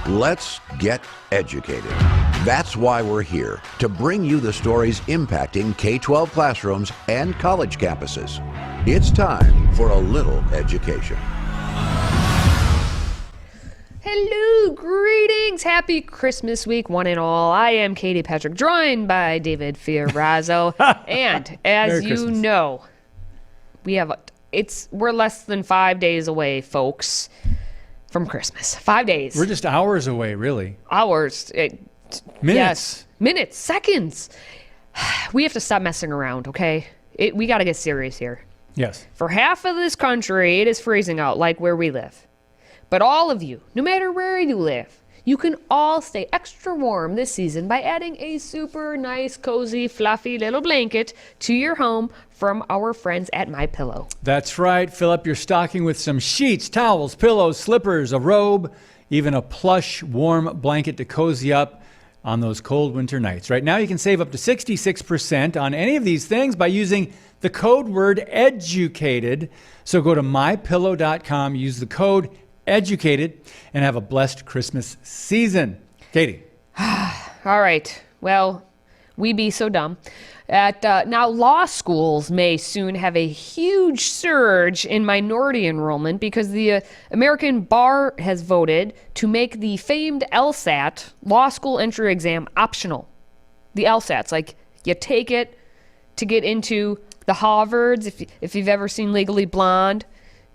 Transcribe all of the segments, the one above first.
Let's get educated. That's why we're here, to bring you the stories impacting K-12 classrooms and college campuses. It's time for a little education. Hello, greetings, happy Christmas week, one and all. I am Katie Patrick, joined by David Fiorazzo, and as Merry you Christmas. know, we're less than 5 days away, folks, from Christmas. 5 days. We're just hours away, really. Hours. Minutes. Yes, minutes, seconds. We have to stop messing around, okay? We got to get serious here. Yes. For half of this country, it is freezing out, like where we live. But all of you, no matter where you live, you can all stay extra warm this season by adding a super nice, cozy, fluffy little blanket to your home from our friends at MyPillow. That's right. Fill up your stocking with some sheets, towels, pillows, slippers, a robe, even a plush, warm blanket to cozy up on those cold winter nights. Right now, you can save up to 66% on any of these things by using the code word EDUCATED. So go to mypillow.com, use the code EDUCATED, and have a blessed Christmas season. Katie. All right. Well, we be so dumb. Now, law schools may soon have a huge surge in minority enrollment because the American Bar has voted to make the famed LSAT, law school entry exam, optional. The LSAT's like you take it to get into the Harvards. If you've ever seen Legally Blonde,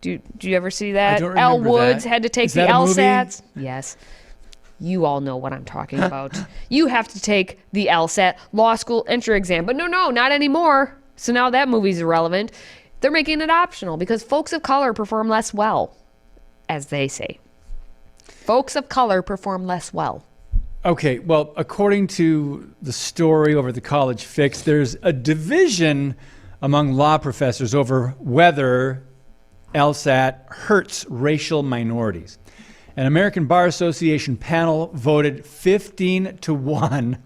do you ever see that? I don't remember Elle Woods that. had to take Is the that a movie? LSATs. Yes. You all know what I'm talking about. You have to take the LSAT law school entry exam. But no, not anymore. So now that movie's irrelevant. They're making it optional because folks of color perform less well, as they say. Folks of color perform less well. Okay, well, according to the story over the College Fix, there's a division among law professors over whether LSAT hurts racial minorities. An American Bar Association panel voted 15-1.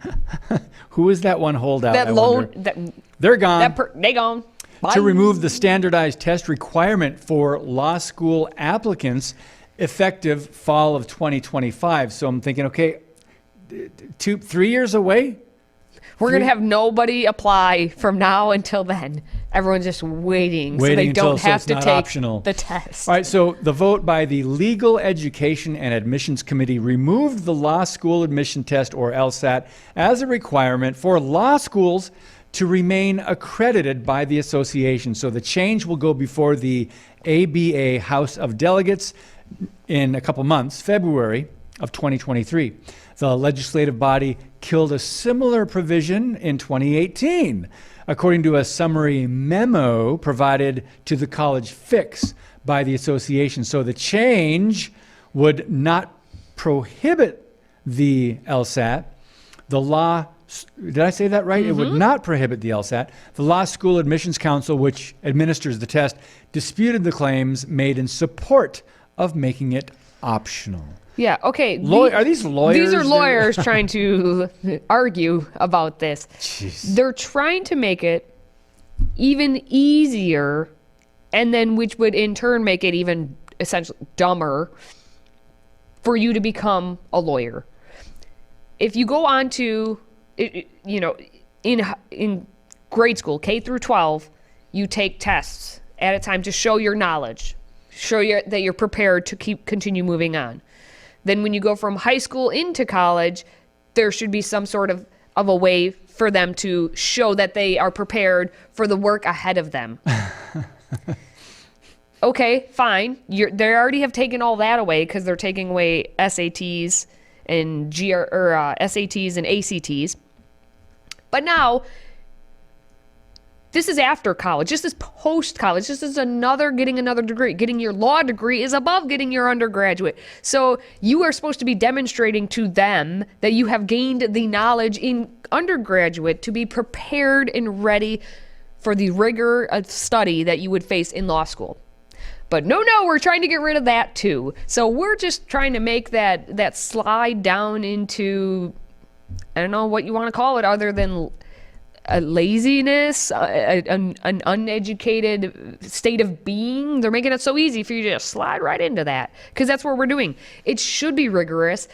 Who is that one holdout? That I loan, wonder? They're gone. they gone. Bye. To remove the standardized test requirement for law school applicants effective fall of 2025. So I'm thinking, okay, 3 years away? We're going to have nobody apply from now until then. Everyone's just waiting so they don't have to take optional. the test. All right, so the vote by the Legal Education and Admissions Committee removed the law school admission test, or LSAT, as a requirement for law schools to remain accredited by the association. So the change will go before the ABA House of Delegates in a couple months, February of 2023. The legislative body killed a similar provision in 2018, according to a summary memo provided to the College Fix by the association. So the change would not prohibit the LSAT. The law, did I say that right? It would not prohibit the LSAT. The Law School Admissions Council, which administers the test, disputed the claims made in support of making it optional. Yeah, okay. Are these lawyers? These are lawyers trying to argue about this. Jeez. They're trying to make it even easier, and then which would in turn make it even essentially dumber for you to become a lawyer. If you go on to, in grade school, K through 12, you take tests at a time to show your knowledge, that you're prepared to continue moving on. Then when you go from high school into college, there should be some sort of a way for them to show that they are prepared for the work ahead of them. Okay, fine. They already have taken all that away because they're taking away SATs and SATs and ACTs. But now, this is after college. This is post-college. This is getting another degree. Getting your law degree is above getting your undergraduate. So you are supposed to be demonstrating to them that you have gained the knowledge in undergraduate to be prepared and ready for the rigor of study that you would face in law school. But no, we're trying to get rid of that too. So we're just trying to make that slide down into, I don't know what you want to call it other than a laziness, an uneducated state of being. They're making it so easy for you to just slide right into that because that's what we're doing. It should be rigorous.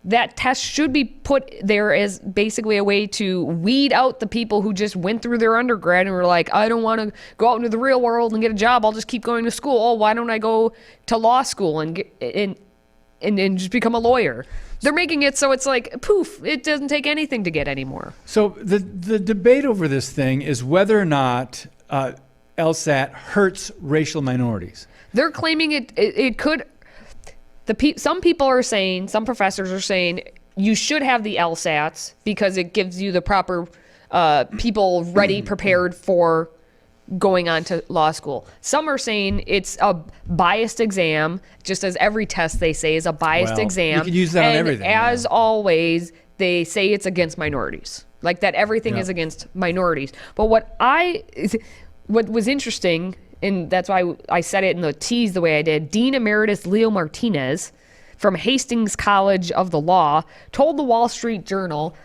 that test should be put there as basically a way to weed out the people who just went through their undergrad and were like, I don't want to go out into the real world and get a job. I'll just keep going to school. Oh, why don't I go to law school and just become a lawyer? They're making it so it's like, poof, it doesn't take anything to get anymore. So the debate over this thing is whether or not LSAT hurts racial minorities. They're claiming it could. Some people are saying, some professors are saying, you should have the LSATs because it gives you the proper people ready, prepared for going on to law school. Some are saying it's a biased exam, just as every test they say is a biased exam. You can use that on everything. As always, they say it's against minorities, like that everything is against minorities. But what was interesting, and that's why I said it in the tease the way I did, Dean Emeritus Leo Martinez from Hastings College of the Law told the Wall Street Journal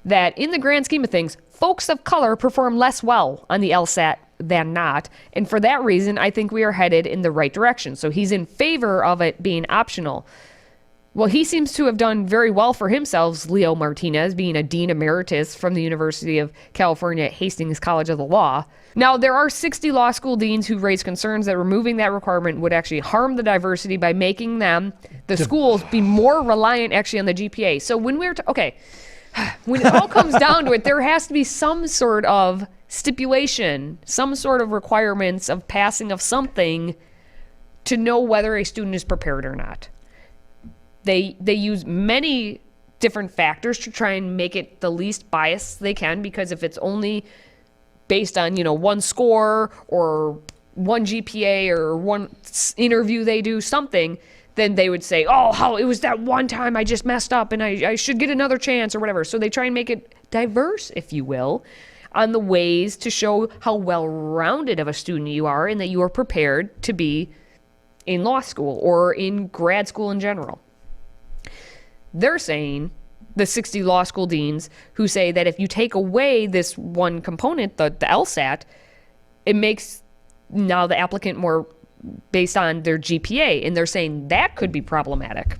that in the grand scheme of things, folks of color perform less well on the LSAT than not. And for that reason, I think we are headed in the right direction. So he's in favor of it being optional. Well, he seems to have done very well for himself, Leo Martinez, being a Dean Emeritus from the University of California at Hastings College of the Law. Now, there are 60 law school deans who raise concerns that removing that requirement would actually harm the diversity by making them, the schools, be more reliant actually on the GPA. So when we're, when it all comes down to it, there has to be some sort of stipulation, some sort of requirements of passing of something to know whether a student is prepared or not. They use many different factors to try and make it the least biased they can, because if it's only based on, one score or one GPA or one interview they do, something, then they would say, oh, it was that one time I just messed up and I should get another chance or whatever. So they try and make it diverse, if you will, on the ways to show how well-rounded of a student you are and that you are prepared to be in law school or in grad school in general. They're saying, the 60 law school deans, who say that if you take away this one component, the LSAT, it makes now the applicant more based on their GPA, and they're saying that could be problematic.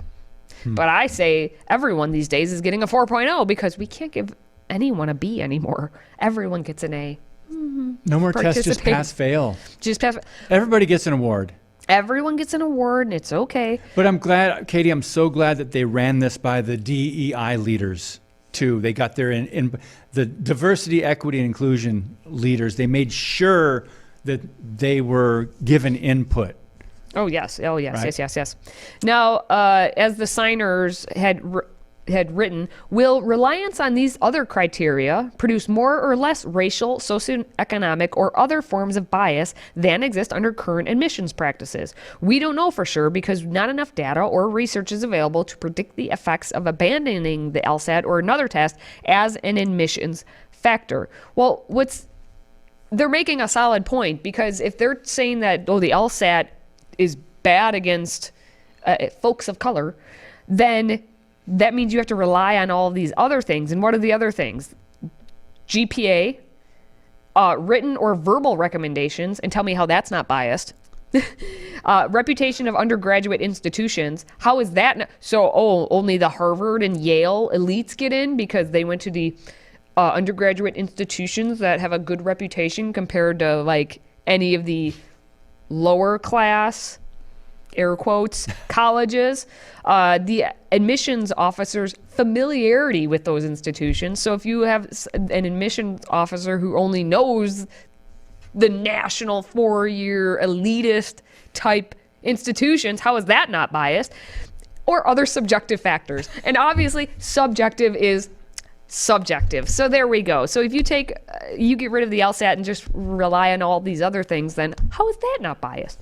But I say everyone these days is getting a 4.0 because we can't give anyone a B anymore. Everyone gets an A. No more tests, just pass, fail. Just pass. Everybody gets an award. Everyone gets an award, and it's okay. But I'm glad, Katie, I'm so glad that they ran this by the DEI leaders, too. They got their in the diversity, equity, and inclusion leaders. They made sure that they were given input. Oh, yes. Oh, yes. Right? Yes. Now, as the signers had written, will reliance on these other criteria produce more or less racial, socioeconomic, or other forms of bias than exist under current admissions practices? We don't know for sure because not enough data or research is available to predict the effects of abandoning the LSAT or another test as an admissions factor. Well, they're making a solid point, because if they're saying that, the LSAT is bad against folks of color, then that means you have to rely on all of these other things. And what are the other things? GPA, written or verbal recommendations, and tell me how that's not biased. Reputation of undergraduate institutions. How is that not? So, only the Harvard and Yale elites get in because they went to the undergraduate institutions that have a good reputation compared to like any of the lower class, air quotes, colleges. The admissions officer's familiarity with those institutions. So if you have an admissions officer who only knows the national 4-year elitist type institutions, how is that not biased? Or other subjective factors. And obviously subjective is subjective. So there we go. So if you get rid of the LSAT and just rely on all these other things, then how is that not biased?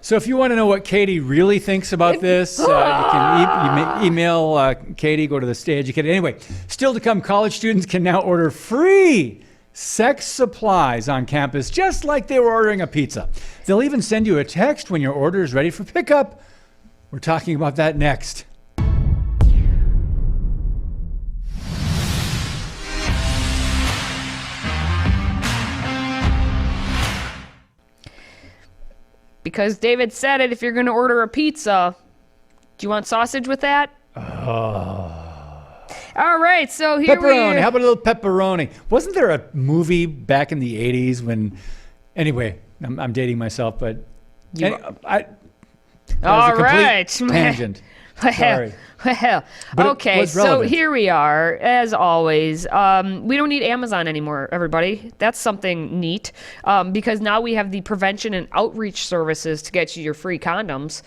So if you want to know what Katie really thinks about this, you can email Katie, go to the Stay Educated. Anyway, still to come, college students can now order free sex supplies on campus, just like they were ordering a pizza. They'll even send you a text when your order is ready for pickup. We're talking about that next. Because David said it, if you're going to order a pizza, do you want sausage with that? All right, so here Pepperoni. How about a little pepperoni? Wasn't there a movie back in the 80s when... Anyway, I'm dating myself, but... All right. Tangent. Sorry. Well, But it okay, was so relevant. here we are, as always. We don't need Amazon anymore, everybody. That's something neat, because now we have the prevention and outreach services to get you your free condoms.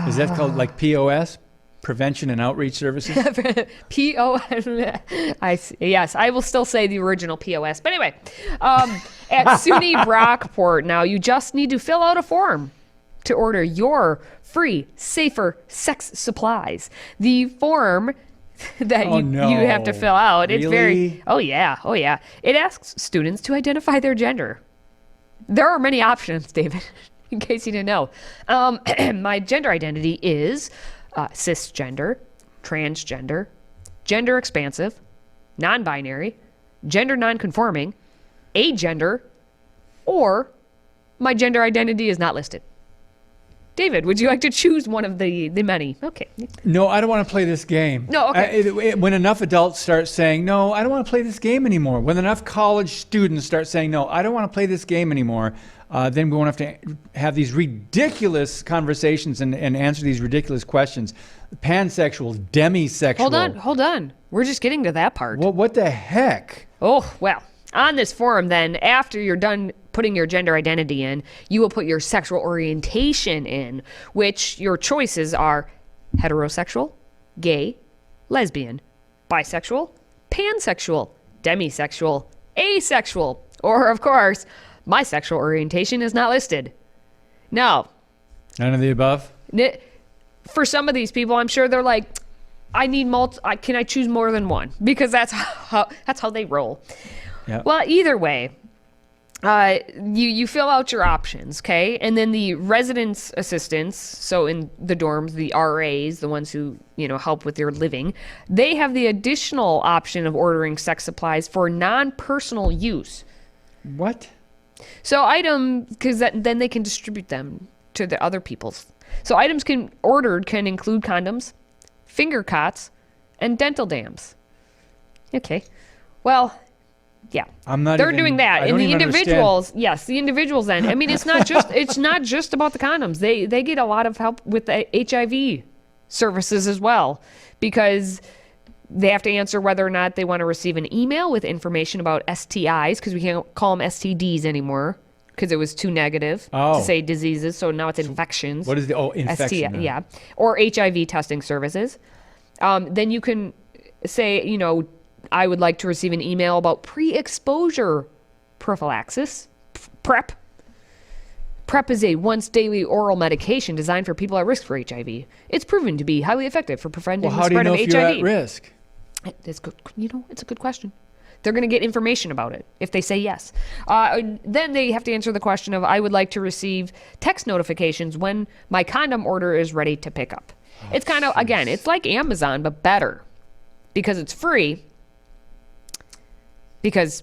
Is that called like POS? Prevention and Outreach Services? Yes, I will still say the original POS. But anyway, at SUNY Brockport now, you just need to fill out a form to order your free, safer sex supplies. The form that you have to fill out, it's very... Oh, yeah. It asks students to identify their gender. There are many options, David, in case you didn't know. My gender identity is cisgender, transgender, gender expansive, non-binary, gender non-conforming, agender, or my gender identity is not listed. David, would you like to choose one of the many? Okay. No, I don't want to play this game. No, okay. When enough adults start saying, no, I don't want to play this game anymore. When enough college students start saying, no, I don't want to play this game anymore, then we won't have to have these ridiculous conversations and answer these ridiculous questions. Pansexual, demisexual. Hold on. We're just getting to that part. What the heck? Oh, well, on this form then, after you're done putting your gender identity in, you will put your sexual orientation in, which your choices are heterosexual, gay, lesbian, bisexual, pansexual, demisexual, asexual, or of course, my sexual orientation is not listed. Now, None of the above? for some of these people, I'm sure they're like, can I choose more than one? Because that's how they roll. Yep. Well, either way, you fill out your options, okay? And then the residence assistants, so in the dorms, the RAs, the ones who, help with your living, they have the additional option of ordering sex supplies for non-personal use. What? So because then they can distribute them to the other people's. So items ordered can include condoms, finger cots, and dental dams. Okay. Well, yeah. They're doing that. And the individuals, yes, the individuals then. I mean, it's not just about the condoms. They get a lot of help with the HIV services as well, because they have to answer whether or not they want to receive an email with information about STIs, because we can't call them STDs anymore because it was too negative to say diseases. So now it's infections. What is infection? STI, yeah. Or HIV testing services. Then you can say, I would like to receive an email about pre-exposure prophylaxis, PrEP. PrEP is a once daily oral medication designed for people at risk for HIV. It's proven to be highly effective for preventing the spread of HIV. How do you know if you're at risk? It's good. It's a good question. They're going to get information about it if they say yes. Then they have to answer the question of, I would like to receive text notifications when my condom order is ready to pick up. It's kind of, again, it's like Amazon, but better, because it's free, because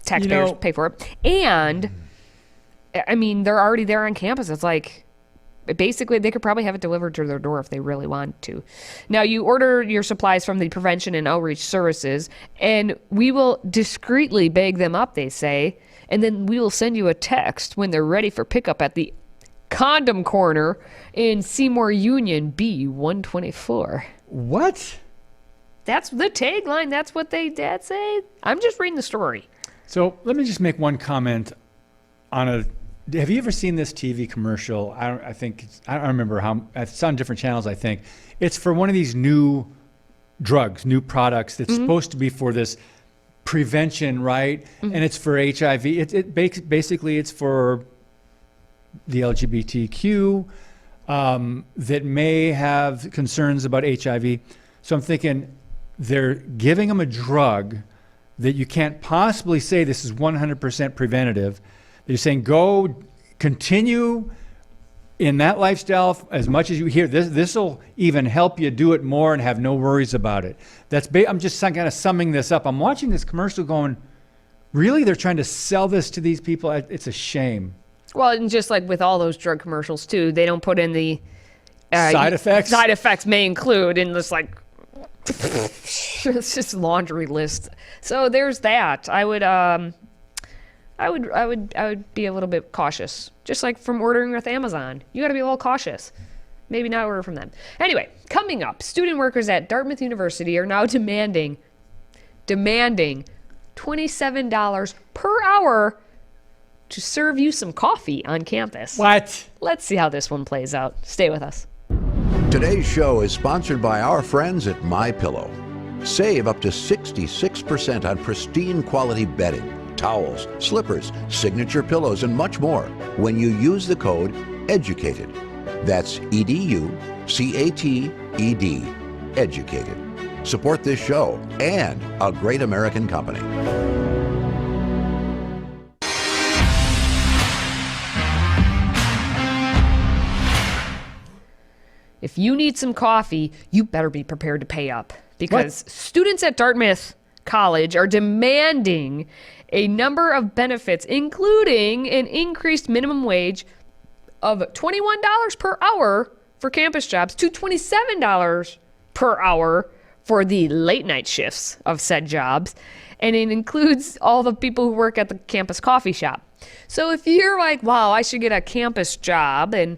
taxpayers pay for it. And, I mean, they're already there on campus. It's like, basically, they could probably have it delivered to their door if they really want to. Now, you order your supplies from the Prevention and Outreach Services, and we will discreetly bag them up, they say, and then we will send you a text when they're ready for pickup at the Condom Corner in Seymour Union B124. What? That's the tagline. That's what they say. I'm just reading the story. So let me just make one comment on have you ever seen this TV commercial? I don't remember how. It's on different channels, I think. It's for one of these new drugs, new products that's supposed to be for this prevention, right? And it's for HIV. Basically, it's for the LGBTQ that may have concerns about HIV. So I'm thinking they're giving them a drug that you can't possibly say this is 100% preventative. They're saying go continue in that lifestyle as much as you hear. This will even help you do it more and have no worries about it. I'm just kind of summing this up. I'm watching this commercial going, really? They're trying to sell this to these people? It's a shame. Well, and just like with all those drug commercials too, they don't put in the Side effects? Side effects may include in this like it's just laundry list. So there's that. I would be a little bit cautious. Just like from ordering with Amazon. You got to be a little cautious. Maybe not order from them. Anyway, coming up, student workers at Dartmouth University are now demanding $27 per hour to serve you some coffee on campus. What? Let's see how this one plays out. Stay with us. Today's show is sponsored by our friends at MyPillow. Save up to 66% on pristine quality bedding, towels, slippers, signature pillows, and much more when you use the code EDUCATED. That's EDUCATED. Educated. Support this show and a great American company. If you need some coffee, you better be prepared to pay up because students at Dartmouth College are demanding a number of benefits, including an increased minimum wage of $21 per hour for campus jobs to $27 per hour for the late night shifts of said jobs. And it includes all the people who work at the campus coffee shop. So if you're like, wow, I should get a campus job, and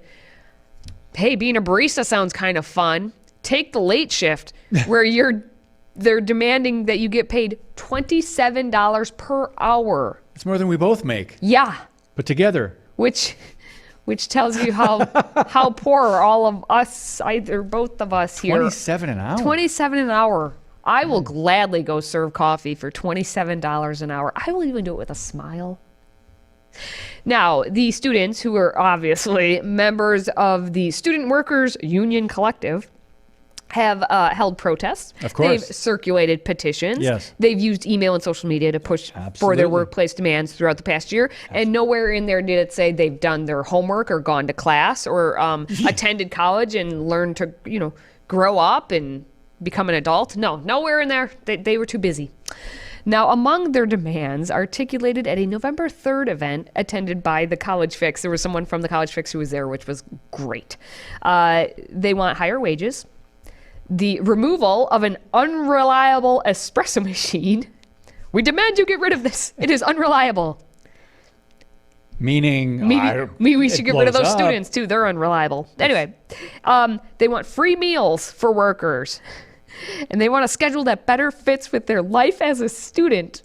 hey, being a barista sounds kind of fun, take the late shift where they're demanding that you get paid $27 per hour. It's more than we both make. Yeah. But together. Which tells you how poor all of us, either both of us here. 27 an hour. 27 an hour. I will gladly go serve coffee for $27 an hour. I will even do it with a smile. Now, the students, who are obviously members of the Student Workers Union Collective, have held protests. Of course. They've circulated petitions. Yes. They've used email and social media to push for their Absolutely. workplace demands throughout the past year. And nowhere in there did it say they've done their homework or gone to class or attended college and learned to, grow up and become an adult. No, nowhere in there. They were too busy. Now, among their demands articulated at a November 3rd event attended by the College Fix, there was someone from the College Fix who was there, which was great. They want higher wages, the removal of an unreliable espresso machine. We demand you get rid of this. It is unreliable. Meaning, Maybe we should get rid of those students too. They're unreliable. Anyway, they want free meals for workers. And they want a schedule that better fits with their life as a student.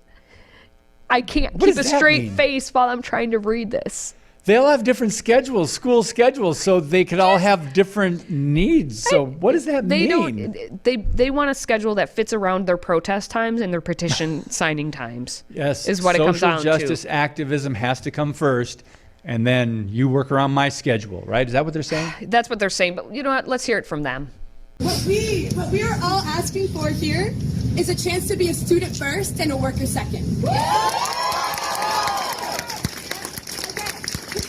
I can't keep a straight face while I'm trying to read this. They'll have different schedules, school schedules, so they could all have different needs. So what does that mean? They want a schedule that fits around their protest times and their petition signing times. Yes, is what it comes down to. Social justice activism has to come first, and then you work around my schedule, right? Is that what they're saying? That's what they're saying, but you know what? Let's hear it from them. What we are all asking for here is a chance to be a student first and a worker second. To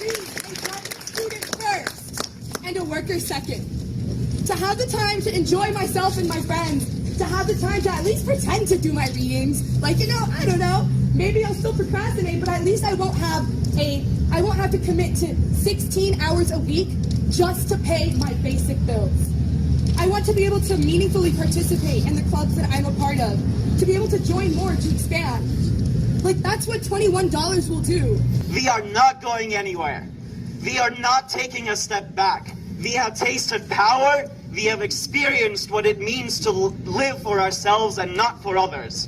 be a student first and a worker second. To have the time to enjoy myself and my friends. To have the time to at least pretend to do my readings. Like, I don't know, maybe I'll still procrastinate, but at least I won't have to commit to 16 hours a week just to pay my basic bills. I want to be able to meaningfully participate in the clubs that I'm a part of, to be able to join more, to expand. Like, that's what $21 will do. We are not going anywhere. We are not taking a step back. We have tasted power. We have experienced what it means to live for ourselves and not for others.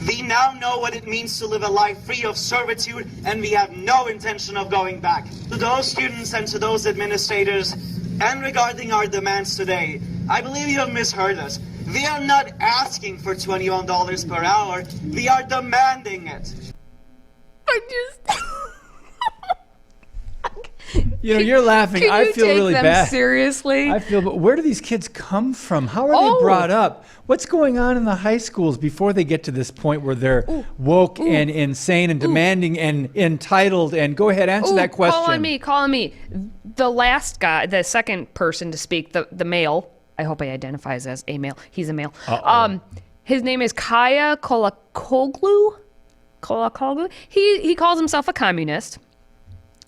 We now know what it means to live a life free of servitude, and we have no intention of going back. To those students and to those administrators, and regarding our demands today, I believe you have misheard us. We are not asking for $21 per hour. We are demanding it. You're laughing. Can I you feel take really them bad. seriously? But where do these kids come from? How are they brought up? What's going on in the high schools before they get to this point where they're woke and insane and demanding and entitled? And go ahead, answer that question. Call on me. The last guy, the second person to speak, the male, I hope he identifies as a male. He's a male. His name is Kaya Kolakoglu. He calls himself a communist.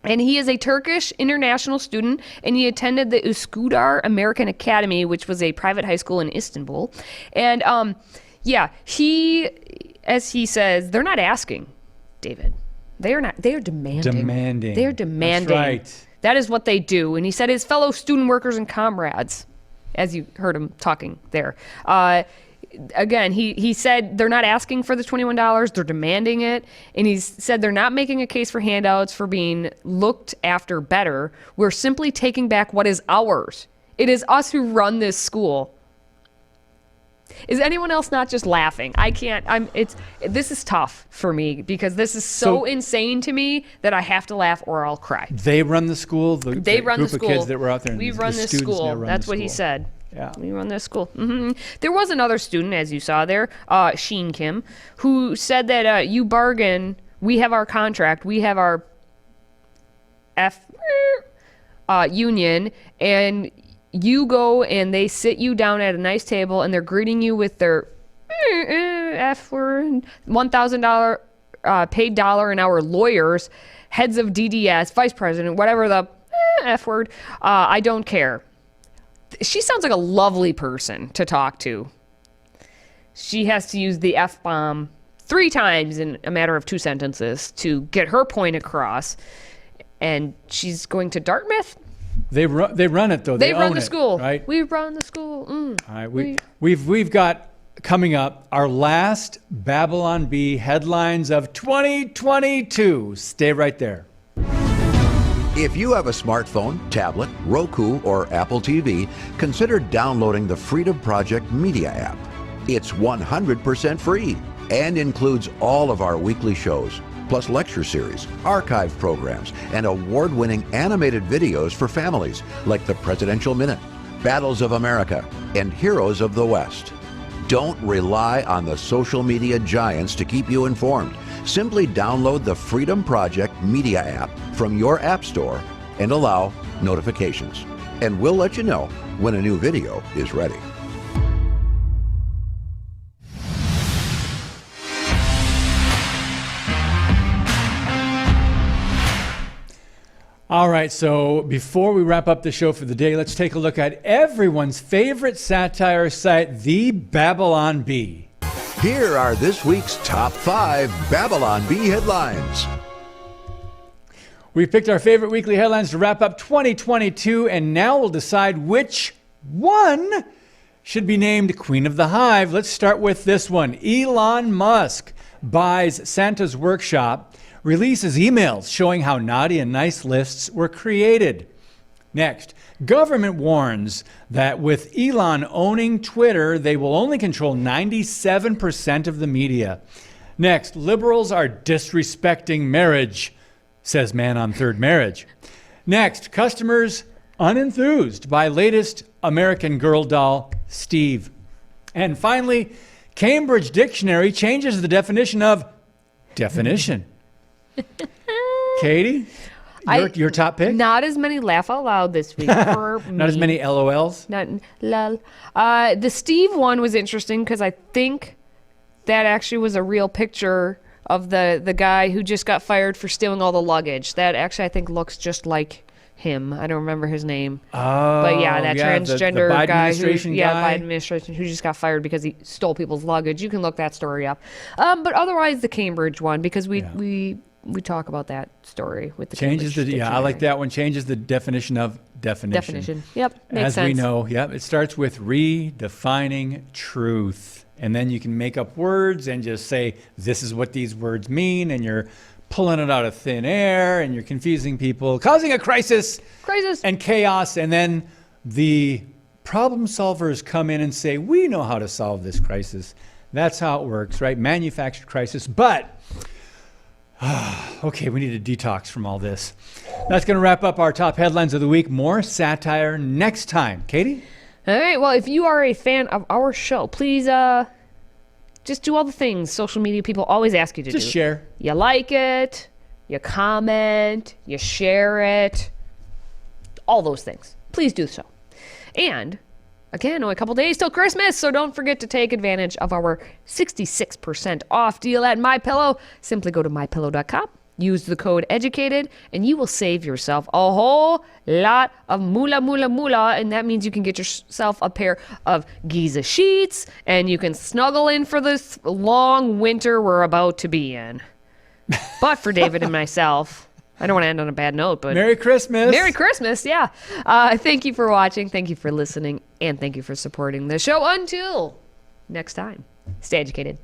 And he is a Turkish international student, and he attended the Üsküdar American Academy, which was a private high school in Istanbul. And as he says, they're not asking, David. They are not. They are demanding. Demanding. They are demanding. That's right. That is what they do. And he said his fellow student workers and comrades, as you heard him talking there. Again, he said they're not asking for the $21, they're demanding it. And he said they're not making a case for handouts for being looked after better. We're simply taking back what is ours. It is us who run this school. Is anyone else not just laughing? I can't. This is tough for me because this is so insane to me that I have to laugh or I'll cry. They run the school. They run group the school. of kids that were out there. We run this school. That's what he said. Yeah. We run this school. Mm-hmm. There was another student, as you saw there, Sheen Kim, who said that you bargain. We have our contract. We have our union, and you go and they sit you down at a nice table, and they're greeting you with their F word, $1,000 paid dollar an hour lawyers, heads of DDS, vice president, whatever the F word. I don't care. She sounds like a lovely person to talk to. She has to use the F-bomb 3 times in a matter of 2 sentences to get her point across. And she's going to Dartmouth? They run it, though. They run own the it, school. right? We run the school. All right. We've got coming up our last Babylon Bee headlines of 2022. Stay right there. If you have a smartphone, tablet, Roku, or Apple TV, consider downloading the Freedom Project Media app. It's 100% free and includes all of our weekly shows, plus lecture series, archive programs, and award-winning animated videos for families like the Presidential Minute, Battles of America, and Heroes of the West. Don't rely on the social media giants to keep you informed. Simply download the Freedom Project Media app from your app store and allow notifications. And we'll let you know when a new video is ready. All right, so before we wrap up the show for the day, let's take a look at everyone's favorite satire site, the Babylon Bee. Here are this week's top 5 Babylon Bee headlines. We've picked our favorite weekly headlines to wrap up 2022, and now we'll decide which one should be named Queen of the Hive. Let's start with this one. Elon Musk buys Santa's workshop, releases emails showing how naughty and nice lists were created. Next, government warns that with Elon owning Twitter, they will only control 97% of the media. Next, liberals are disrespecting marriage, says man on third marriage. Next, customers unenthused by latest American Girl doll, Steve. And finally, Cambridge Dictionary changes the definition of definition. Katie? Your top pick? Not as many laugh out loud this week for me. Not as many LOLs? Not lol. The Steve one was interesting because I think that actually was a real picture of the guy who just got fired for stealing all the luggage. That actually I think looks just like him. I don't remember his name. Oh, but yeah, that transgender the Biden guy administration guy? Biden administration who just got fired because he stole people's luggage. You can look that story up. But otherwise the Cambridge one because we talk about that story with the changes Cambridge I like that one. Changes the definition of definition. Yep, makes As sense. we know, it starts with redefining truth. And then you can make up words and just say, this is what these words mean. And you're pulling it out of thin air and you're confusing people, causing a crisis and chaos. And then the problem solvers come in and say, we know how to solve this crisis. That's how it works, right? Manufactured crisis. But okay, we need a detox from all this. That's going to wrap up our top headlines of the week. More satire next time. Katie? All right. Well, if you are a fan of our show, please just do all the things social media people always ask you to do. Just share. You like it, you comment, you share it, all those things. Please do so. And again, a couple days till Christmas, so don't forget to take advantage of our 66% off deal at MyPillow. Simply go to mypillow.com, Use the code EDUCATED and you will save yourself a whole lot of moolah. And that means you can get yourself a pair of Giza sheets and you can snuggle in for this long winter we're about to be in. But for David and myself, I don't want to end on a bad note, but Merry Christmas. Merry Christmas, yeah. Thank you for watching. Thank you for listening. And thank you for supporting the show. Until next time, stay educated.